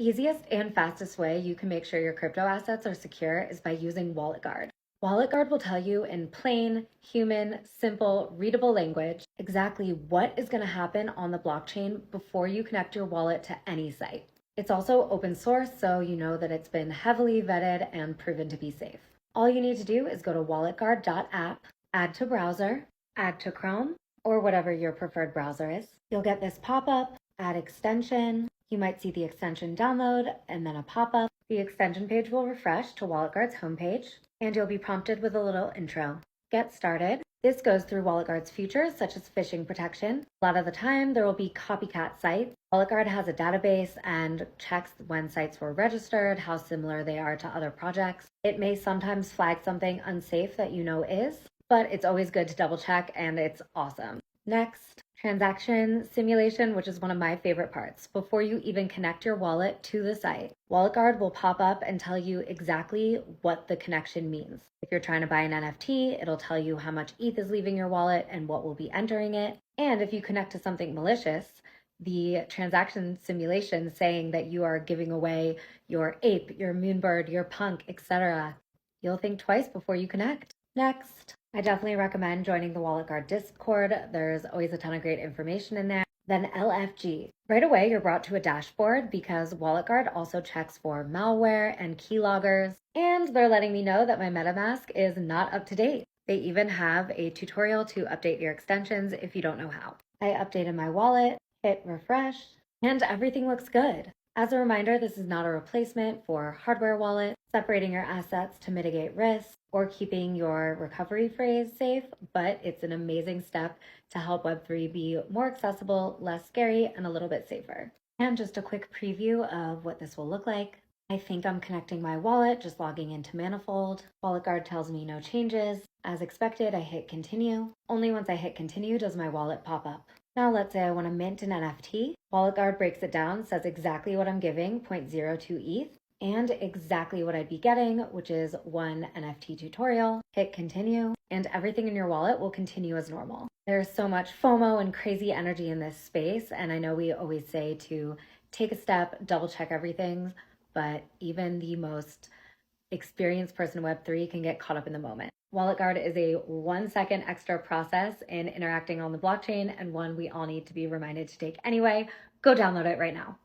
Easiest and fastest way you can make sure your crypto assets are secure is by using WalletGuard. WalletGuard will tell you in plain, human, simple, readable language exactly what is going to happen on the blockchain before you connect your wallet to any site. It's also open source, so you know that it's been heavily vetted and proven to be safe. All you need to do is go to walletguard.app, add to browser, add to Chrome, or whatever your preferred browser is. You'll get this pop-up, add extension. You might see the extension download and then a pop-up. The extension page will refresh to WalletGuard's homepage, and you'll be prompted with a little intro. Get started. This goes through WalletGuard's features such as phishing protection. A lot of the time, there will be copycat sites. WalletGuard has a database and checks when sites were registered, how similar they are to other projects. It may sometimes flag something unsafe that you know is, but it's always good to double check, and it's awesome. Next, transaction simulation, which is one of my favorite parts. Before you even connect your wallet to the site, WalletGuard will pop up and tell you exactly what the connection means. If you're trying to buy an NFT, it'll tell you how much ETH is leaving your wallet and what will be entering it. And if you connect to something malicious, the transaction simulation saying that you are giving away your ape, your moonbird, your punk, etc., you'll think twice before you connect. Next, I definitely recommend joining the WalletGuard Discord. There's always a ton of great information in there. Then LFG. Right away, you're brought to a dashboard because WalletGuard also checks for malware and keyloggers. And they're letting me know that my MetaMask is not up to date. They even have a tutorial to update your extensions if you don't know how. I updated my wallet, hit refresh, and everything looks good. As a reminder, this is not a replacement for hardware wallet, separating your assets to mitigate risk, or keeping your recovery phrase safe, but it's an amazing step to help Web3 be more accessible, less scary, and a little bit safer. And just a quick preview of what this will look like. I think I'm connecting my wallet, just logging into Manifold. WalletGuard tells me no changes. As expected, I hit continue. Only once I hit continue does my wallet pop up. Now let's say I want to mint an NFT. WalletGuard breaks it down, says exactly what I'm giving, 0.02 ETH, and exactly what I'd be getting, which is one NFT tutorial. Hit continue, and everything in your wallet will continue as normal. There's so much FOMO and crazy energy in this space, and I know we always say to take a step, double check everything, but even the most experienced person in Web3 can get caught up in the moment. WalletGuard is a 1-second extra process in interacting on the blockchain, and one we all need to be reminded to take anyway. Go download it right now.